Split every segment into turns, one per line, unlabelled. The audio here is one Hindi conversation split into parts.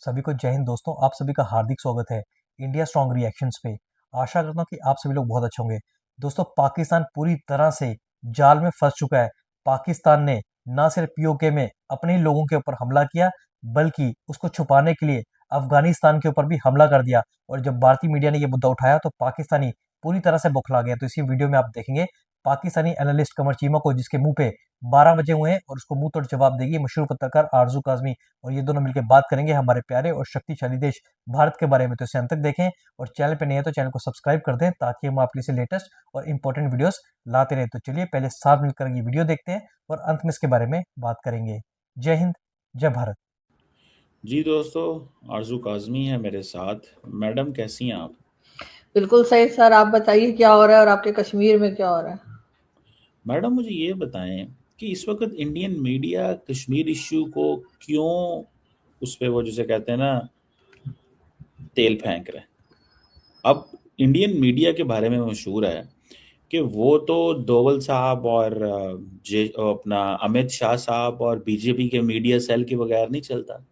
सभी को जय हिंद दोस्तों। आप सभी का हार्दिक स्वागत है इंडिया स्ट्रॉन्ग रिएक्शंस पे। आशा करता हूँ कि आप सभी लोग बहुत अच्छे होंगे। दोस्तों, पाकिस्तान पूरी तरह से जाल में फंस चुका है। पाकिस्तान ने न सिर्फ पीओके में अपने ही लोगों के ऊपर हमला किया, बल्कि उसको छुपाने के लिए अफगानिस्तान के ऊपर भी हमला कर दिया। और जब भारतीय मीडिया ने यह मुद्दा उठाया तो पाकिस्तानी पूरी तरह से बौखला गया। तो इसी वीडियो में आप देखेंगे पाकिस्तानी एनालिस्ट कमर चीमा को, जिसके मुंह पे 12 बजे हुए हैं, और उसको मुंह तोड़ जवाब देगी मशहूर पत्रकार आरजू काजमी। और ये दोनों मिलकर बात करेंगे हमारे प्यारे और शक्तिशाली देश भारत के बारे में। तो इसे अंत तक देखें, और चैनल पे नहीं है तो चैनल को सब्सक्राइब कर दें, ताकि हम आपके लिए लेटेस्ट और इंपॉर्टेंट वीडियोस लाते रहें। तो चलिए पहले साथ मिलकर ये वीडियो देखते हैं और अंत में इसके बारे में बात करेंगे। जय हिंद, जय भारत।
जी दोस्तों, आरजू काज़मी है मेरे साथ। मैडम कैसी हैं आप?
बिल्कुल सही सर। आप बताइए क्या हो रहा है और आपके कश्मीर में क्या हो रहा है?
मैडम मुझे ये बताएं कि इस वक्त इंडियन मीडिया कश्मीर इश्यू को क्यों उस पे वो जिसे कहते हैं ना तेल फेंक रहे हैं। अब इंडियन मीडिया के बारे में मशहूर है कि वो तो डोवल साहब और अपना अमित शाह साहब और बीजेपी के मीडिया सेल के बगैर नहीं चलता।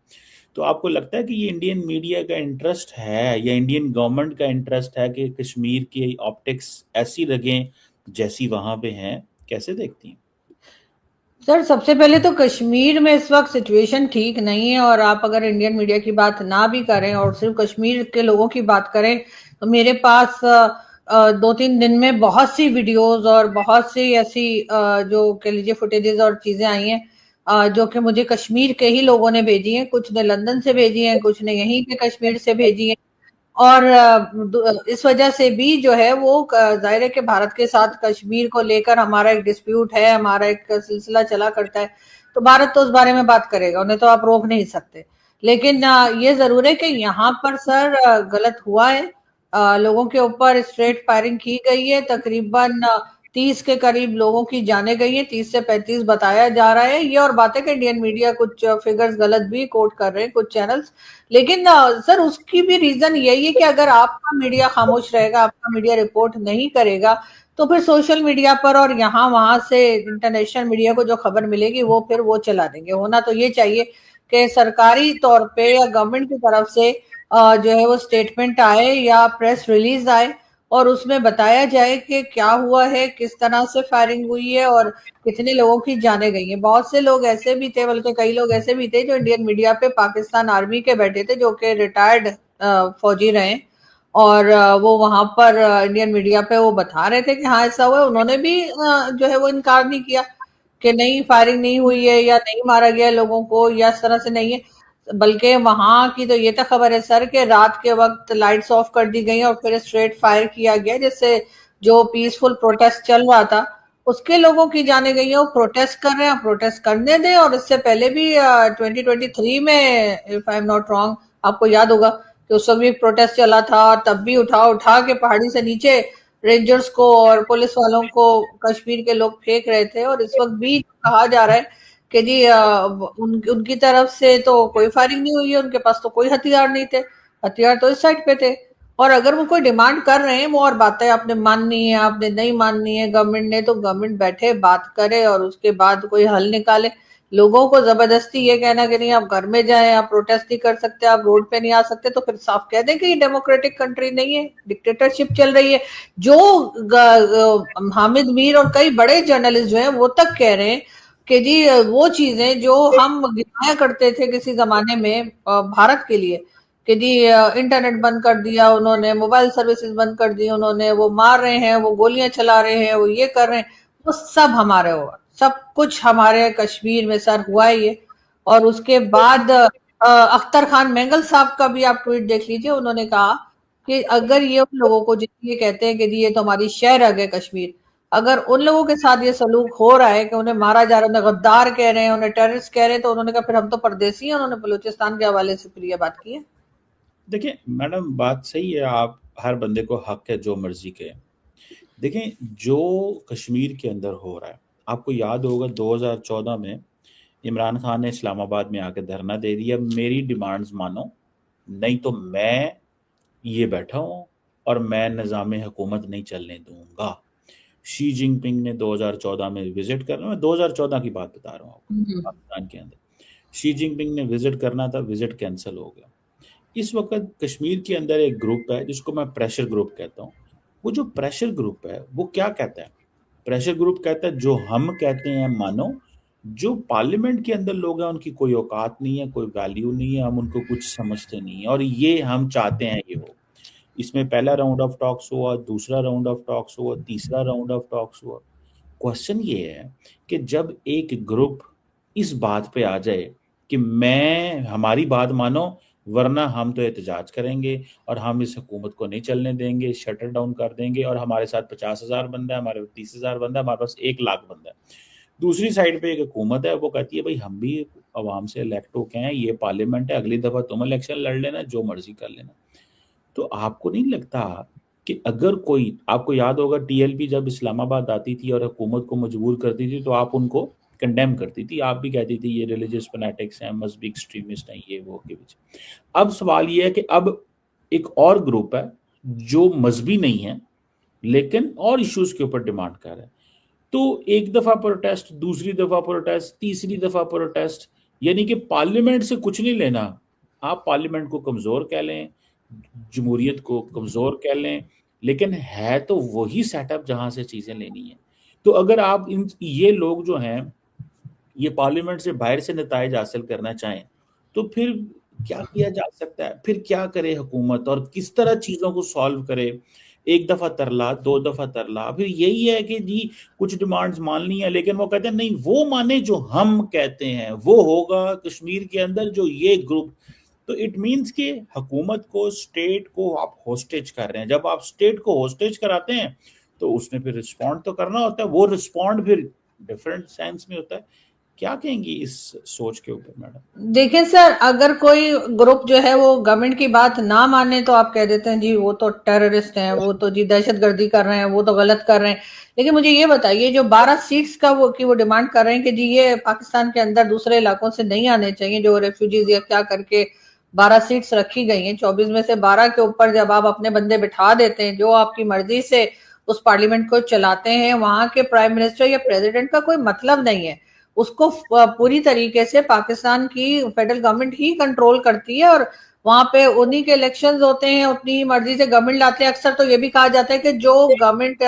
तो आपको लगता है कि ये इंडियन मीडिया का इंटरेस्ट है या इंडियन गवर्नमेंट का इंटरेस्ट है कि कश्मीर की ऑप्टिक्स ऐसी लगें जैसी वहां पे हैं? कैसे देखती हैं?
सर, सबसे पहले तो कश्मीर में इस वक्त सिचुएशन ठीक नहीं है, और आप अगर इंडियन मीडिया की बात ना भी करें और सिर्फ कश्मीर के लोगों की बात करें तो मेरे पास 2-3 दिन में बहुत सी वीडियोस और बहुत सी ऐसी जो कह लीजिए फुटेजेस और चीजें आई हैं, जो कि मुझे कश्मीर के ही लोगों ने भेजी हैं। कुछ ने लंदन से भेजी हैं, कुछ ने यहीं पे कश्मीर से भेजी हैं। और इस वजह से भी जो है वो जाहिर है कि भारत के साथ कश्मीर को लेकर हमारा एक डिस्प्यूट है, हमारा एक सिलसिला चला करता है। तो भारत तो उस बारे में बात करेगा, उन्हें तो आप रोक नहीं सकते। लेकिन ये जरूर है कि यहाँ पर सर गलत हुआ है। लोगों के ऊपर स्ट्रेट फायरिंग की गई है। तकरीबन 30 के करीब लोगों की जाने गई है, 30 से 35 बताया जा रहा है। ये और बातें कि इंडियन मीडिया कुछ फिगर्स गलत भी कोट कर रहे हैं कुछ चैनल्स। लेकिन सर, उसकी भी रीजन यही है कि अगर आपका मीडिया खामोश रहेगा, आपका मीडिया रिपोर्ट नहीं करेगा, तो फिर सोशल मीडिया पर और यहाँ वहां से इंटरनेशनल मीडिया को जो खबर मिलेगी वो फिर वो चला देंगे। होना तो ये चाहिए कि सरकारी तौर पे या गवर्नमेंट की तरफ से जो है वो स्टेटमेंट आए या प्रेस रिलीज आए, और उसमें बताया जाए कि क्या हुआ है, किस तरह से फायरिंग हुई है और कितने लोगों की जाने गई हैं। बहुत से लोग ऐसे भी थे, बल्कि कई लोग ऐसे भी थे जो इंडियन मीडिया पे पाकिस्तान आर्मी के बैठे थे, जो कि रिटायर्ड फौजी रहे। और वो वहां पर इंडियन मीडिया पे वो बता रहे थे कि हाँ ऐसा हुआ है। उन्होंने भी जो है वो इनकार नहीं किया कि नहीं, फायरिंग नहीं हुई है या नहीं मारा गया लोगों को या इस तरह से नहीं है। बल्कि वहां की तो ये तक खबर है सर कि रात के वक्त लाइट्स ऑफ कर दी गई और फिर स्ट्रेट फायर किया गया, जिससे जो पीसफुल प्रोटेस्ट चल रहा था उसके लोगों की जाने गई है। वो प्रोटेस्ट कर रहे हैं, प्रोटेस्ट करने दें। और इससे पहले भी 2023 में, if I am not wrong, आपको याद होगा कि उस वक्त भी प्रोटेस्ट चला था, तब भी उठा उठा के पहाड़ी से नीचे रेंजर्स को और पुलिस वालों को कश्मीर के लोग फेंक रहे थे। और इस वक्त भी कहा जा रहा है कि जी उनकी तरफ से तो कोई फायरिंग नहीं हुई है, उनके पास तो कोई हथियार नहीं थे, हथियार तो इस साइड पे थे। और अगर वो कोई डिमांड कर रहे हैं, वो और बात है, आपने माननी है आपने नहीं माननी है गवर्नमेंट ने, तो गवर्नमेंट बैठे बात करे और उसके बाद कोई हल निकाले। लोगों को जबरदस्ती ये कहना कि नहीं आप घर में जाएं, आप प्रोटेस्ट नहीं कर सकते, आप रोड पे नहीं आ सकते, तो फिर साफ कह दें कि ये डेमोक्रेटिक कंट्री नहीं है, डिक्टेटरशिप चल रही है। जो हामिद मीर और कई बड़े जर्नलिस्ट जो हैं वो तक कह रहे हैं कि जी वो चीजें जो हम गिनाया करते थे किसी जमाने में भारत के लिए, कि जी इंटरनेट बंद कर दिया उन्होंने, मोबाइल सर्विसेज बंद कर दी उन्होंने, वो मार रहे हैं, वो गोलियां चला रहे हैं, वो ये कर रहे हैं, वो सब हमारे हुआ, सब कुछ हमारे कश्मीर में सर हुआ है ये। और उसके बाद अख्तर खान मेंगल साहब का भी आप ट्वीट देख लीजिए। उन्होंने कहा कि अगर ये उन लोगों को जिन ये कहते हैं कि जी ये तो हमारी शहर है कश्मीर, अगर उन लोगों के साथ ये सलूक हो रहा है कि उन्हें मारा जा रहा है, उन्हें गद्दार कह रहे हैं, उन्हें टेररिस्ट कह रहे हैं, तो उन्होंने कहा फिर हम तो परदेसी हैं। उन्होंने बलूचिस्तान के हवाले से फिर ये बात की है।
देखिए मैडम, बात सही है। आप हर बंदे को हक है जो मर्जी के। देखें, जो कश्मीर के अंदर हो रहा है, आपको याद होगा 2014 में इमरान खान ने इस्लामाबाद में आकर धरना दे दिया, मेरी डिमांड्स मानो नहीं तो मैं ये बैठा हूँ और मैं निज़ाम हुकूमत नहीं चलने दूंगा। शी जिनपिंग ने 2014 में विजिट करना, मैं 2014 की बात बता रहा हूँ आपको,
हम्म।
पाकिस्तान के अंदर शी जिनपिंग ने विजिट करना था, विजिट कैंसिल हो गया। इस वक्त कश्मीर के अंदर एक ग्रुप है जिसको मैं प्रेशर ग्रुप कहता हूँ। वो जो प्रेशर ग्रुप है वो क्या कहता है? प्रेशर ग्रुप कहता है जो हम कहते हैं मानो, जो पार्लियामेंट के अंदर लोग हैं उनकी कोई औकात नहीं है, कोई वैल्यू नहीं है, हम उनको कुछ समझते नहीं है, और ये हम चाहते हैं ये हो। इसमें पहला राउंड ऑफ टॉक्स हुआ, दूसरा राउंड ऑफ टॉक्स हुआ, तीसरा राउंड ऑफ टॉक्स हुआ। क्वेश्चन ये है कि जब एक ग्रुप इस बात पे आ जाए कि हमारी बात मानो वरना हम तो एहतजाज करेंगे और हम इस हुकूमत को नहीं चलने देंगे, शटर डाउन कर देंगे, और हमारे साथ 50,000 बंदा है, हमारे 30,000 बंदा है, हमारे पास 1 लाख बंदा है। दूसरी साइड पे एक हुकूमत है, वो कहती है भाई हम भी अवाम से इलेक्ट होके हैं, ये पार्लियामेंट है, अगली दफा तुम इलेक्शन लड़ लेना, जो मर्जी कर लेना। तो आपको नहीं लगता कि अगर कोई, आपको याद होगा टीएलपी जब इस्लामाबाद आती थी और हुकूमत को मजबूर करती थी तो आप उनको कंडेम करती थी, आप भी कहती थी ये रिलीजियस फैनेटिक्स हैं, मजहबी एक्सट्रीमिस्ट हैं, ये वो के बीच। अब सवाल ये है कि अब एक और ग्रुप है जो मजहबी नहीं है लेकिन और इश्यूज के ऊपर डिमांड कर रहा है। तो एक दफा प्रोटेस्ट, दूसरी दफा प्रोटेस्ट, तीसरी दफा प्रोटेस्ट, यानी कि पार्लियामेंट से कुछ नहीं लेना। आप पार्लियामेंट को कमजोर कह लें, जमहूरियत को कमजोर कह लें, लेकिन है तो वही सेटअप जहां से चीजें लेनी है। तो अगर आप ये लोग जो हैं ये पार्लियामेंट से बाहर से नताइज हासिल करना चाहें तो फिर क्या किया जा सकता है? फिर क्या करे हुकूमत और किस तरह चीजों को सॉल्व करे? एक दफा तरला, 2 दफा तरला, फिर यही है कि जी कुछ डिमांड्स मान ली है, लेकिन वो कहते हैं नहीं वो माने जो हम कहते हैं वो होगा कश्मीर के अंदर जो ये ग्रुप। तो इट मीन्स कि हुकूमत को, स्टेट को आप होस्टेज कर रहे हैं। जब आप स्टेट को होस्टेज कराते हैं तो उसने फिर रिस्पॉन्ड तो करना होता है, वो रिस्पॉन्ड फिर डिफरेंट सेंस में होता है। क्या कहेंगी इस सोच के ऊपर मैडम?
देखिए सर, अगर कोई ग्रुप जो है वो गवर्नमेंट की बात ना माने तो आप कह देते हैं जी वो तो टेररिस्ट हैं, वो तो जी दहशतगर्दी कर रहे हैं, वो तो गलत कर रहे हैं। लेकिन मुझे ये बताइए, जो 12 सीट्स का वो डिमांड कर रहे हैं कि जी ये पाकिस्तान के अंदर दूसरे इलाकों से नहीं आने चाहिए, जो रेफ्यूजीज या क्या करके 12 सीट्स रखी गई हैं, 24 में से 12 के ऊपर जब आप अपने बंदे बिठा देते हैं, जो आपकी मर्जी से उस पार्लियामेंट को चलाते हैं, वहां के प्राइम मिनिस्टर या प्रेसिडेंट का कोई मतलब नहीं है। उसको पूरी तरीके से पाकिस्तान की फेडरल गवर्नमेंट ही कंट्रोल करती है, और वहां पे उन्हीं के इलेक्शंस होते हैं, अपनी मर्जी से गवर्नमेंट लाते हैं। अक्सर तो ये भी कहा जाता है कि जो गवर्नमेंट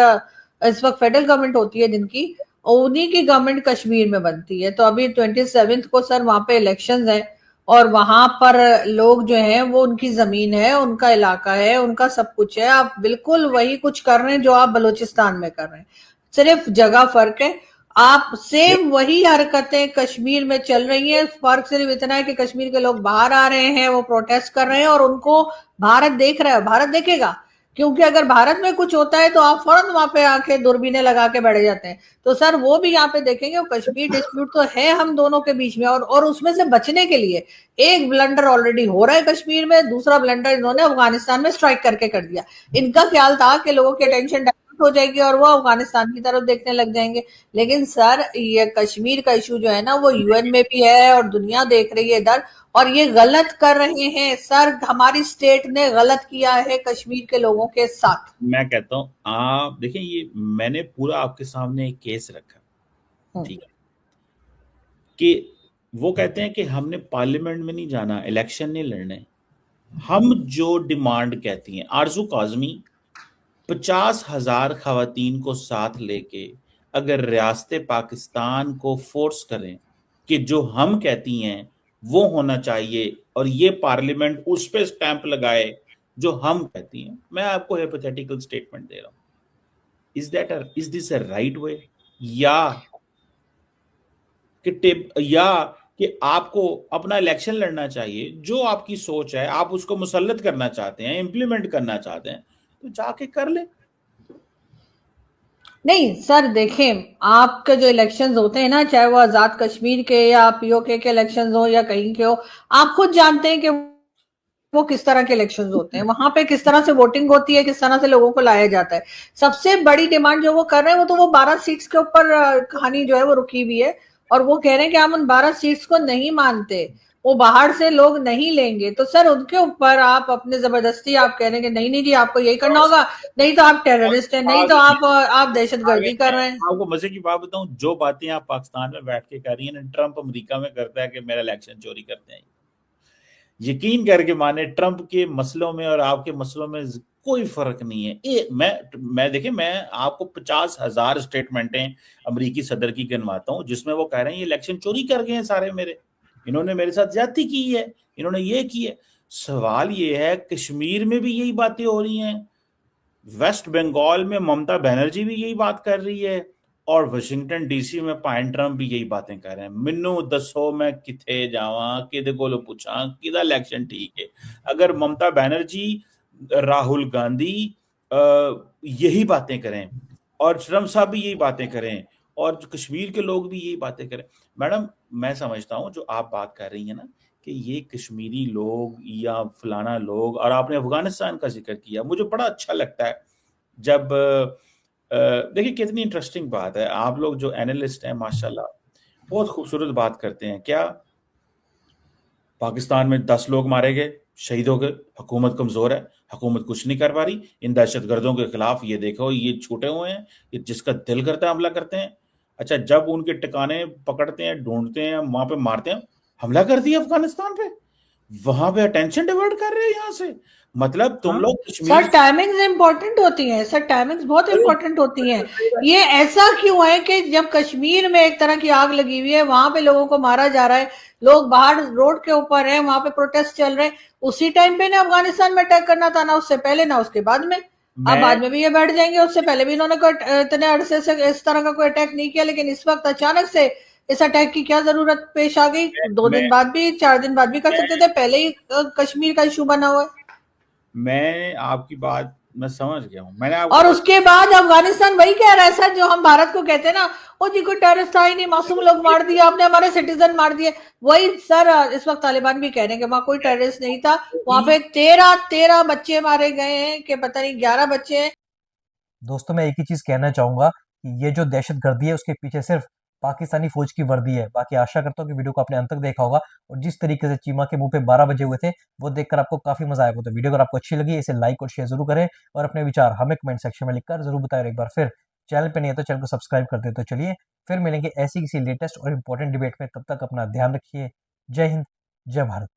इस वक्त फेडरल गवर्नमेंट होती है जिनकी, उन्हीं की गवर्नमेंट कश्मीर में बनती है। तो अभी 27 को सर वहां पे इलेक्शंस है, और वहां पर लोग जो हैं वो, उनकी जमीन है, उनका इलाका है, उनका सब कुछ है। आप बिल्कुल वही कुछ कर रहे हैं जो आप बलूचिस्तान में कर रहे हैं, सिर्फ जगह फर्क है। आप सेम वही हरकतें कश्मीर में चल रही हैं, फर्क सिर्फ इतना है कि कश्मीर के लोग बाहर आ रहे हैं, वो प्रोटेस्ट कर रहे हैं, और उनको भारत देख रहा है, भारत देखेगा। क्योंकि अगर भारत में कुछ होता है तो आप फौरन वहां पे आके दूरबीनें लगा के बैठ जाते हैं। तो सर वो भी यहाँ पे देखेंगे। वो कश्मीर डिस्प्यूट तो है हम दोनों के बीच में, और उसमें से बचने के लिए एक ब्लंडर ऑलरेडी हो रहा है कश्मीर में, दूसरा ब्लंडर इन्होंने अफगानिस्तान में स्ट्राइक करके कर दिया। इनका ख्याल था कि लोगों की अटेंशन हो जाएगी और वो अफगानिस्तान की तरफ देखने लग जाएंगे। लेकिन सर ये कश्मीर का इशू जो है ना, वो यूएन में भी है और दुनिया देख रही है इधर, और ये गलत कर रहे हैं सर। हमारी स्टेट ने गलत किया है कश्मीर के लोगों के साथ।
मैं कहता हूँ आप देखें, ये मैंने पूरा आपके सामने एक केस रखा, ठीक है, कि वो कहते हैं कि हमने पार्लियामेंट में नहीं जाना, इलेक्शन नहीं लड़ने। हम जो डिमांड कहती हैं, आरजू काजमी 50,000 खवातीन को साथ लेके अगर रियासत पाकिस्तान को फोर्स करें कि जो हम कहती हैं वो होना चाहिए, और ये पार्लियामेंट उस पर स्टैंप लगाए जो हम कहती हैं। मैं आपको हाइपोथेटिकल स्टेटमेंट दे रहा हूं, is this a right way? या कि आपको अपना इलेक्शन लड़ना चाहिए, जो आपकी सोच है आप उसको मुसल्लत करना चाहते हैं, इंप्लीमेंट करना चाहते हैं, तो जाके कर ले।
नहीं सर, देखें, आपके जो इलेक्शंस होते हैं ना, चाहे वो आजाद कश्मीर के या पीओके के इलेक्शंस हो या कहीं के हो, आप खुद जानते हैं कि वो किस तरह के इलेक्शंस होते हैं, वहां पे किस तरह से वोटिंग होती है, किस तरह से लोगों को लाया जाता है। सबसे बड़ी डिमांड जो वो कर रहे हैं वो 12 सीट्स के ऊपर कहानी जो है वो रुकी हुई है, और वो कह रहे हैं कि हम उन 12 सीट्स को नहीं मानते, वो बाहर से लोग नहीं लेंगे। तो सर उनके ऊपर आप अपने जबरदस्ती आप कह रहे हैं कि नहीं नहीं जी आपको यही करना होगा, नहीं तो आप टेररिस्ट हैं, नहीं तो आप दहशतगर्दी कर रहे हैं।
आपको मजे की बात बताऊं, जो बातें आप पाकिस्तान में बैठ के कर रही हैं ना, ट्रंप अमेरिका में करता है कि मेरा इलेक्शन चोरी करते हैं। यकीन करके माने ट्रंप के मसलों में और आपके मसलों में कोई फर्क नहीं है। मैं देखिए, मैं आपको 50,000 स्टेटमेंटें अमेरिकी सदर की गिनवाता हूं जिसमें वो कह रहे हैं ये इलेक्शन चोरी कर गए हैं सारे मेरे, इन्होंने मेरे साथ ज्यादती की है, इन्होंने ये की है। सवाल ये है, कश्मीर में भी यही बातें हो रही हैं, वेस्ट बंगाल में ममता बनर्जी भी यही बात कर रही है, और वाशिंगटन डीसी में पाइन ट्रंप भी यही बातें कर रहे हैं। मिन्नू दसो मैं किथे जावा, किदे कोलो पूछा किदा इलेक्शन ठीक है। अगर ममता बनर्जी, राहुल गांधी यही बातें करें और ट्रंप साहब भी यही बातें करें और जो कश्मीर के लोग भी यही बातें करें, मैडम मैं समझता हूं जो आप बात कर रही हैं ना कि ये कश्मीरी लोग या फलाना लोग, और आपने अफगानिस्तान का जिक्र किया, मुझे बड़ा अच्छा लगता है जब देखिए कितनी इंटरेस्टिंग बात है, आप लोग जो एनालिस्ट हैं माशाल्लाह बहुत खूबसूरत बात करते हैं। क्या पाकिस्तान में 10 लोग मारे गए, शहीद हो गए, हुकूमत कमजोर है, हुकूमत कुछ नहीं कर पा रही, इन दहशतगर्दों के खिलाफ ये देखो ये छूटे हुए हैं, ये जिसका दिल करता है हमला करते हैं। अच्छा, जब उनके ठिकाने पकड़ते हैं, ढूंढते हैं, वहां पे मारते हैं, हमला कर दिया अफगानिस्तान पे, वहां पे अटेंशन डिवर्ट कर रहे हैं यहाँ से। मतलब तुम
हाँ
लोग
सर,
कश्मीर
टाइमिंग्स इम्पोर्टेंट होती हैं सर, टाइमिंग्स बहुत इम्पोर्टेंट होती हैं। ये ऐसा क्यों है कि जब कश्मीर में एक तरह की आग लगी हुई है, वहां पे लोगों को मारा जा रहा है, लोग बाहर रोड के ऊपर हैं, वहां पे प्रोटेस्ट चल रहे हैं, उसी टाइम पे ना अफगानिस्तान में अटैक करना था, ना उससे पहले ना उसके बाद में। अब
मैं
बाद में भी ये बैठ जाएंगे, उससे पहले भी इन्होंने इतने अरसे से इस तरह का कोई अटैक नहीं किया, लेकिन इस वक्त अचानक से इस अटैक की क्या जरूरत पेश आ गई? 2 दिन बाद भी, 4 दिन बाद भी कर सकते थे, पहले ही कश्मीर का इशू बना हुआ है।
मैं आपकी बात मैं समझ गया हूँ, मैंने आपको
और उसके बाद अफगानिस्तान वही कह रहा है सर, जो हम भारत को कहते हैं ना, ओ जी कोई टेररिस्ट था ही नहीं, मासूम लोग मार दिया आपने, हमारे सिटीजन मार दिए। वही सर इस वक्त तालिबान भी कह रहे हैं कि वहां कोई टेररिस्ट नहीं था, वहां पे 13 बच्चे मारे गए हैं, कि पता नहीं 11 बच्चे हैं।
दोस्तों मैं एक ही चीज कहना चाहूंगा कि ये जो दहशतगर्दी है उसके पीछे सिर्फ पाकिस्तानी फौज की वर्दी है। बाकी आशा करता हूँ कि वीडियो को आपने अंत तक देखा होगा और जिस तरीके से चीमा के मुंह पे 12 बजे हुए थे वो देखकर आपको काफी मजा आएगा। तो वीडियो अगर आपको अच्छी लगी इसे लाइक और शेयर जरूर करें और अपने विचार हमें कमेंट सेक्शन में लिखकर जरूर बताएं। एक बार फिर चैनल पे नहीं है तो चैनल को सब्सक्राइब कर दे। तो चलिए फिर मिलेंगे ऐसी किसी लेटेस्ट और इंपॉर्टेंट डिबेट में, तब तक अपना ध्यान रखिए। जय हिंद, जय भारत।